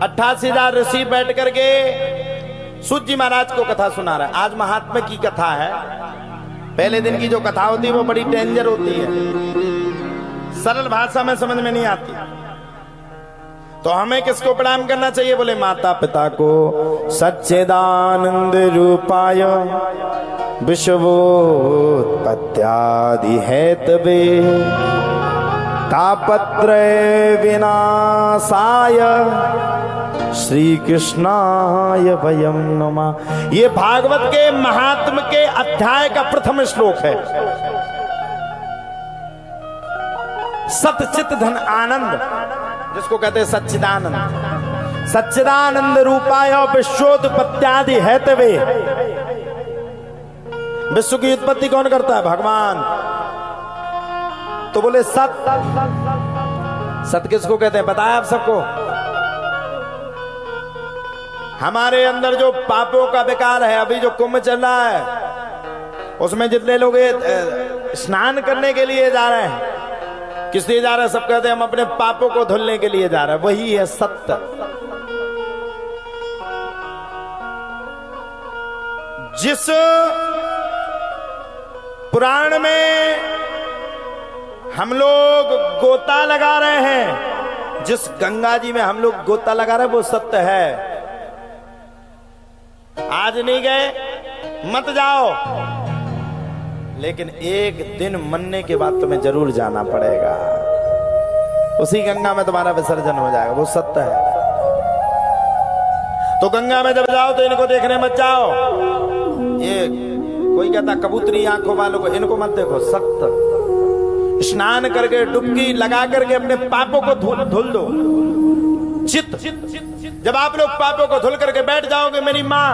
88,000 ऋषि बैठ करके सूत जी महाराज को कथा सुना रहा है। आज महात्मा की कथा है। पहले दिन की जो कथा होती है वो बड़ी डेंजर होती है, सरल भाषा में समझ में नहीं आती। तो हमें किसको प्रणाम करना चाहिए? बोले माता पिता को। सच्चिदानंद रूपाय विश्वोत्पत्त्यादि हेतवे तापत्रय विनाशाय श्री कृष्णाय वयं नमः। ये भागवत के महात्म के अध्याय का प्रथम श्लोक है। सत चित धन आनंद, जिसको कहते हैं सच्चिदानंद। सच्चिदानंद रूपाय विश्वोत्पत्त्यादि हेतवे। विश्व की उत्पत्ति कौन करता है? भगवान। तो बोले सत, सत किसको कहते हैं? बताया आप सबको। हमारे अंदर जो पापों का विकार है, अभी जो कुंभ चल रहा है उसमें जितने लोग स्नान करने के लिए जा रहे हैं, किस लिए जा रहे हैं? सब कहते हैं हम अपने पापों को धुलने के लिए जा रहे हैं। वही है सत्य। जिस पुराण में हम लोग गोता लगा रहे हैं, जिस गंगा जी में हम लोग गोता लगा रहे हैं, वो सत्य है। आज नहीं गए मत जाओ, लेकिन एक दिन मरने के बाद तुम्हें जरूर जाना पड़ेगा। उसी गंगा में तुम्हारा विसर्जन हो जाएगा, वो सत्य है। तो गंगा में जब जाओ तो इनको देखने मत जाओ। ये कोई कहता कबूतरी आंखों वालों को, इनको मत देखो। सत्य। स्नान करके डुबकी लगा करके अपने पापों को धुल दो। चित जब आप लोग पापों को धुल करके बैठ जाओगे, मेरी माँ,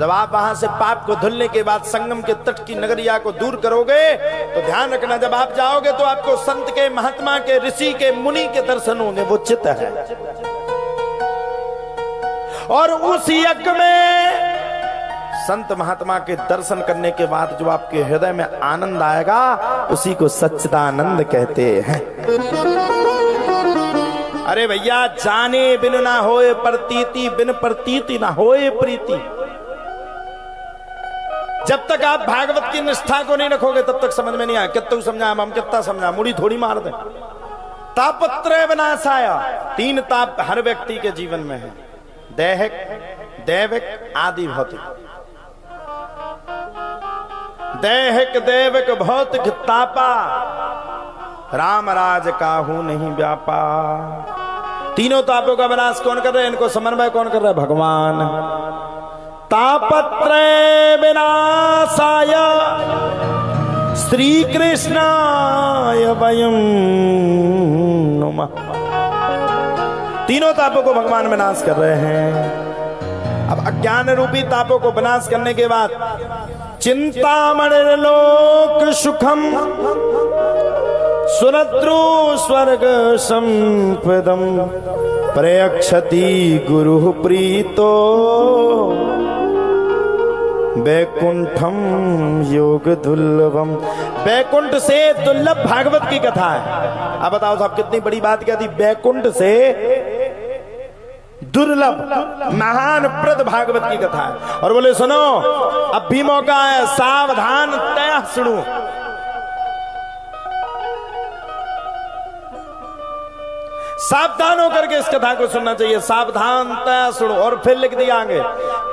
जब आप वहां से पाप को धुलने के बाद संगम के तट की नगरिया को दूर करोगे, तो ध्यान रखना, जब आप जाओगे तो आपको संत के, महात्मा के, ऋषि के, मुनि के दर्शन होंगे। वो चित्त है। और उस यज्ञ में संत महात्मा के दर्शन करने के बाद जो आपके हृदय में आनंद आएगा, उसी को सच्चिदानंद कहते हैं। अरे भैया, जाने बिन ना होए प्रतीति, बिन प्रतीति ना होए प्रीति। जब तक आप भागवत की निष्ठा को नहीं रखोगे तब तक समझ में नहीं आया। कितना समझा हम कितना समझा, मुड़ी थोड़ी मार दे। तापत्रय विनाशाय। 3 ताप हर व्यक्ति के जीवन में है। दैहिक, दैविक, आदि भौतिक। दैहिक, दैविक, भौतिक तापा, राम राज काहू नहीं व्यापा। तीनों तापों का विनाश कौन कर रहे हैं? इनको समन्वय कौन कर रहा है? भगवान। तापत्रय विनाशाय श्री कृष्णाय वयं नमः। तीनों तापों को भगवान विनाश कर रहे हैं। अब अज्ञान रूपी तापों को विनाश करने के बाद चिंतामणिर्लोक सुखम सुरद्रु स्वर्ग संपदम प्रयक्षति गुरु प्रीतो वैकुंठम योग दुर्लभम। वैकुंठ से दुर्लभ भागवत की कथा है। अब बताओ साहब, कितनी बड़ी बात क्या थी? वैकुंठ से दुर्लभ महान प्रद भागवत की कथा है। और बोले सुनो, अब भी मौका है, सावधान तय सुनो। सावधान होकर के इस कथा को सुनना चाहिए। सावधानता सुनो। और फिर लिख दिया आगे,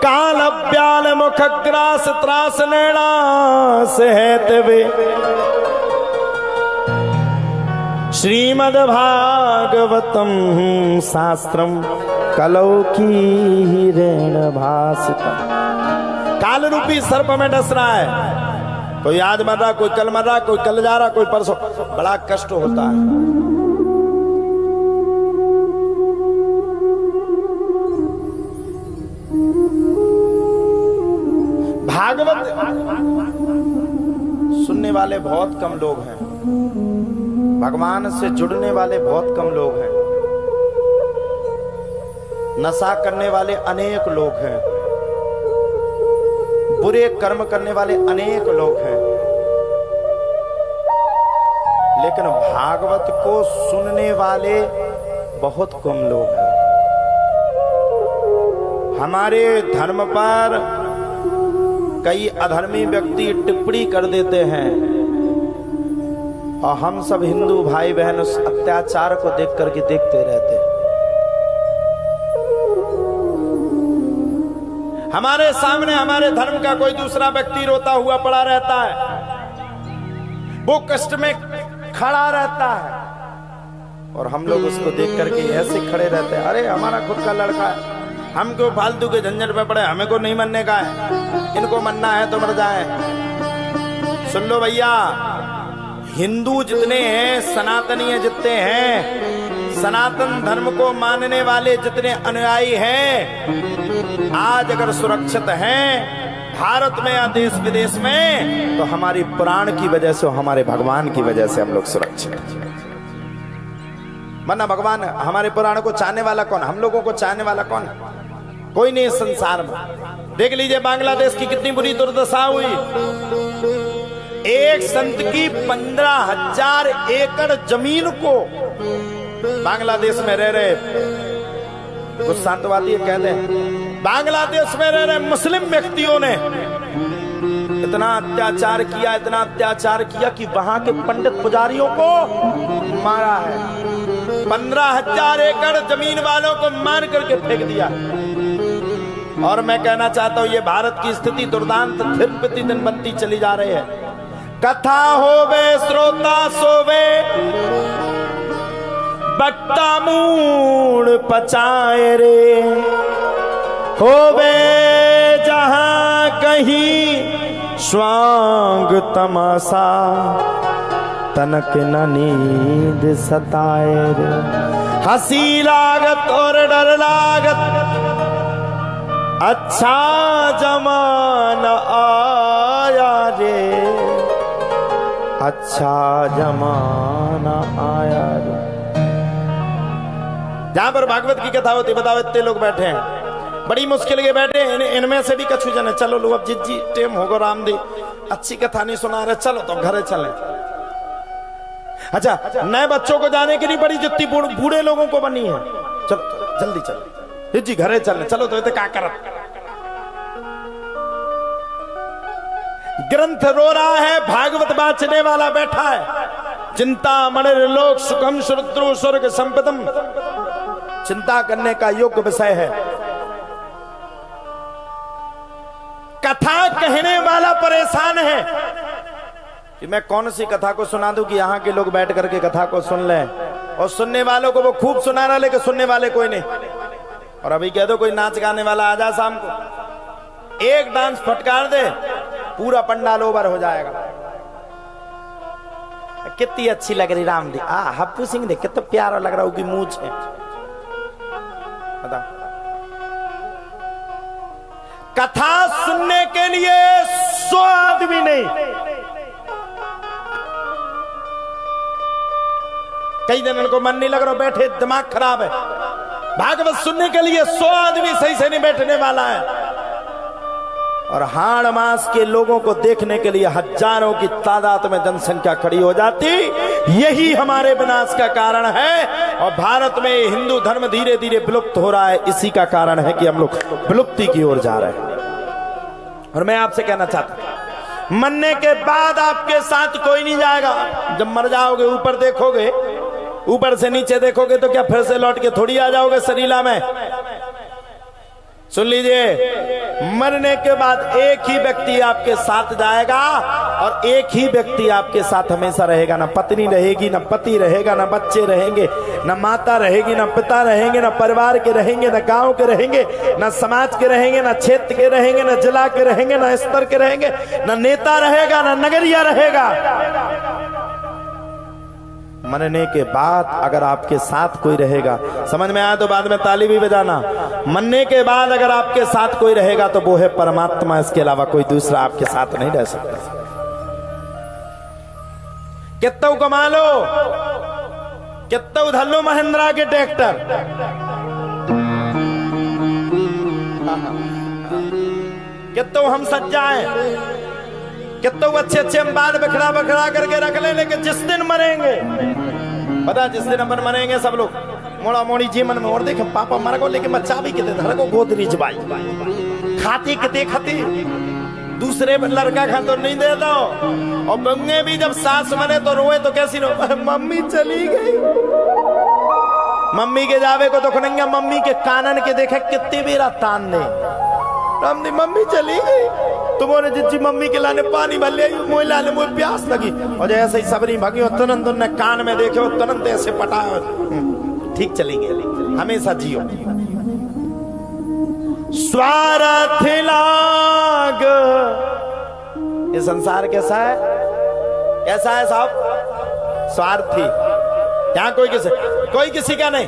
काल अव्याल मुख ग्रास त्रास नैणास हेतवे श्रीमद् भागवतम शास्त्रम कलौ कीरेण भासितम। काल रूपी सर्प में डस रहा है। कोई आज मर रहा, कोई कल मर रहा, कोई कल जा रहा, कोई परसों। बड़ा कष्ट होता है। भागवत सुनने वाले बहुत कम लोग हैं। भगवान से जुड़ने वाले बहुत कम लोग हैं। नशा करने वाले अनेक लोग हैं। बुरे कर्म करने वाले अनेक लोग हैं। लेकिन भागवत को सुनने वाले बहुत कम लोग हैं। हमारे धर्म पर कई अधर्मी व्यक्ति टिप्पणी कर देते हैं और हम सब हिंदू भाई बहन उस अत्याचार को देख करके देखते रहते हैं। हमारे सामने हमारे धर्म का कोई दूसरा व्यक्ति रोता हुआ पड़ा रहता है, वो कष्ट में खड़ा रहता है और हम लोग उसको देख करके ऐसे खड़े रहते हैं, अरे हमारा खुद का लड़का है, हम क्यों फालतू के झंझट में पड़े, हमें को नहीं मरने का है, इनको मरना है तो मर जाए। सुन लो भैया, हिंदू जितने हैं, सनातनीय जितने हैं, सनातन धर्म को मानने वाले जितने अनुयायी हैं, आज अगर सुरक्षित हैं भारत में या देश विदेश में, तो हमारी पुराण की वजह से, हमारे भगवान की वजह से हम लोग सुरक्षित हैं। वरना भगवान, हमारे पुराण को चाहने वाला कौन, हम लोगों को चाहने वाला कौन? कोई नहीं इस संसार में। देख लीजिए बांग्लादेश की कितनी बुरी दुर्दशा हुई। एक संत की 15,000 एकड़ जमीन को बांग्लादेश में रह रहे, कुछ शांतवादी कहते हैं, बांग्लादेश में रह रहे मुस्लिम व्यक्तियों ने इतना अत्याचार किया, इतना अत्याचार किया कि वहां के पंडित पुजारियों को मारा है। 15,000 एकड़ जमीन वालों को मार करके फेंक दिया। और मैं कहना चाहता हूं, ये भारत की स्थिति दुर्दांत फिर प्रतिदिन बनती चली जा रही है। कथा होवे श्रोता सोवे, बट्टा मूड पचाए रे, होवे जहां कहीं स्वांग तमाशा, तनक न नींद सताए रे। हंसी लागत और डर लागत, अच्छा जमाना आया रे, अच्छा जमाना आया रे। जहां पर भागवत की कथा होती, बताओ इतने लोग बैठे हैं, बड़ी मुश्किल के बैठे हैं, इनमें से भी कछु जने, चलो लो अब जित जी टेम होगा रामदेव, अच्छी कथा नहीं सुना रहे, चलो तो घरे चले। अच्छा, नए बच्चों को जाने की नहीं पड़ी, जितनी बूढ़े लोगों को बनी है, चलो जल्दी चलो जित जी घरे चले, चलो तो इतने क्या करत। ग्रंथ रो रहा है, भागवत बांचने वाला बैठा है। चिंता मणिर लोक सुखम श्रुद्रु स्वर्ग संपदम, चिंता करने का योग्य विषय है। कथा कहने वाला परेशान है कि मैं कौन सी कथा को सुना दूं कि यहाँ के लोग बैठ करके कथा को सुन लें, और सुनने वालों को वो खूब सुना रहा, लेकिन सुनने वाले कोई नहीं। और अभी कह दो कोई नाच गाने वाला आ जा शाम को, एक डांस फटकार दे, पूरा पंडाल ओवर हो जाएगा। कितनी अच्छी लग रही रामदेव, हप्पू सिंह देख कितना प्यारा लग रहा, उसकी मूंछ है, बताओ। कथा सुनने के लिए 100 आदमी नहीं, कई दिन को मन नहीं लग रहा, बैठे दिमाग खराब है। भागवत सुनने के लिए 100 आदमी सही से नहीं बैठने वाला है, और हाड़ मास के लोगों को देखने के लिए हजारों की तादाद में जनसंख्या खड़ी हो जाती। यही हमारे विनाश का कारण है, और भारत में हिंदू धर्म धीरे धीरे विलुप्त हो रहा है। इसी का कारण है कि हम लोग विलुप्ति की ओर जा रहे हैं। और मैं आपसे कहना चाहता हूं, मरने के बाद आपके साथ कोई नहीं जाएगा। जब मर जाओगे ऊपर देखोगे, ऊपर से नीचे देखोगे तो क्या फिर से लौट के थोड़ी आ जाओगे शरीला में। सुन लीजिए, मरने के बाद एक ही व्यक्ति आपके साथ जाएगा, और एक ही व्यक्ति आपके साथ हमेशा रहेगा। ना पत्नी रहेगी, ना पति रहेगा, ना बच्चे रहेंगे, ना माता रहेगी, ना पिता रहेंगे, ना परिवार के रहेंगे, ना गांव के रहेंगे, ना समाज के रहेंगे, ना क्षेत्र के रहेंगे, ना जिला के रहेंगे, ना स्तर के रहेंगे, ना नेता रहेगा, ना नगरिया रहेगा। मरने के बाद अगर आपके साथ कोई रहेगा, समझ में आया तो बाद में ताली भी बजाना। मरने के बाद अगर आपके साथ कोई रहेगा तो वो है परमात्मा, इसके अलावा कोई दूसरा आपके साथ नहीं रह सकता। कितना कमा लो, कितना उधर लो महिंद्रा के ट्रैक्टर, कितना हम सज्जाएं, कितना अच्छे अच्छे हम बाल बिखरा बिखरा करके रख ले, लेकिन जिस दिन मरेंगे, पता जिस दिन अपन मरेंगे सब लोग मोड़ा मोड़ी जीवन में और देखे पापा मर को लेके मच्चा भी किते धर को गोदरी जबाई खाती किते खाती दूसरे लड़का खा तो नहीं दे दो। और गंगे भी जब सास मरे तो रोए तो कैसी रो, मम्मी चली गई। मम्मी के जावे को तो खुनेंगे, मम्मी के कानन के देखे कितने बेरा तान ने रामदी मम्मी चली गई। तुम्हारे जिज्जी मम्मी के लाने पानी भर ले मोह लाने मोह प्यास लगी और जैसे ही सबरी भागी और तुरंत उन्होंने कान में देखे और तुरंत ऐसे पटा ठीक चली गई। हमेशा जियो स्वार्थ लाग। ये संसार कैसा है, कैसा है साहब? स्वार्थी। यहाँ कोई किसी का नहीं,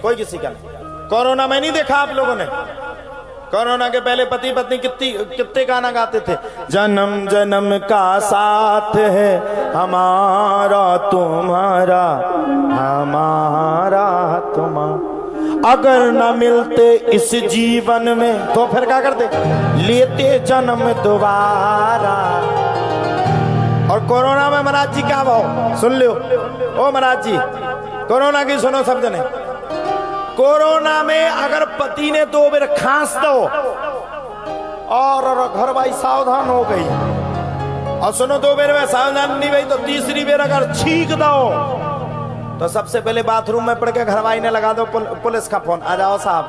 कोई किसी का नहीं। कोरोना में नहीं देखा आप लोगों ने? कोरोना के पहले पति पत्नी कितने गाना गाते थे, जन्म जन्म का साथ है हमारा तुम्हारा हमारा तुम्हारा। अगर न मिलते इस जीवन में तो फिर क्या करते, लेते जन्म दोबारा। और कोरोना में महाराज जी क्या भाव सुन लो, ओ महाराज जी कोरोना की सुनो शब्द ने। कोरोना में अगर पति ने 2 बार खांस दो और घर भाई सावधान हो गई, और सुनो 2 बार में सावधान नहीं भाई तो तीसरी बार अगर छींक दो तो सबसे पहले बाथरूम में पड़ के घर भाई ने लगा दो पुलिस का फोन, आ जाओ साहब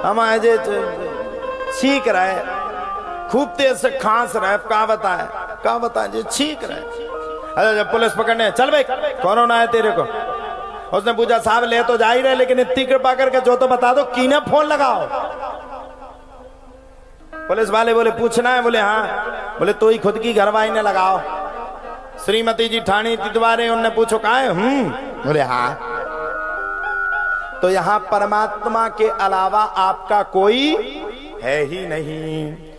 हम आज छींक रहे, खूब तेज से खांस रहे, क्या बताए जी छींक रहे। अरे जब पुलिस पकड़ने चल भाई कोरोना है तेरे को, उसने पूछा साहब ले तो जा ही रहे लेकिन इतनी कृपा करके जो तो बता दो किने फोन लगाओ। पुलिस वाले बोले पूछना है, बोले हाँ, बोले तो ही खुद की घरवाई ने लगाओ। श्रीमती जी ठाणी तितवारे उनने पूछो कहा है, बोले हाँ। तो यहाँ परमात्मा के अलावा आपका कोई है ही नहीं।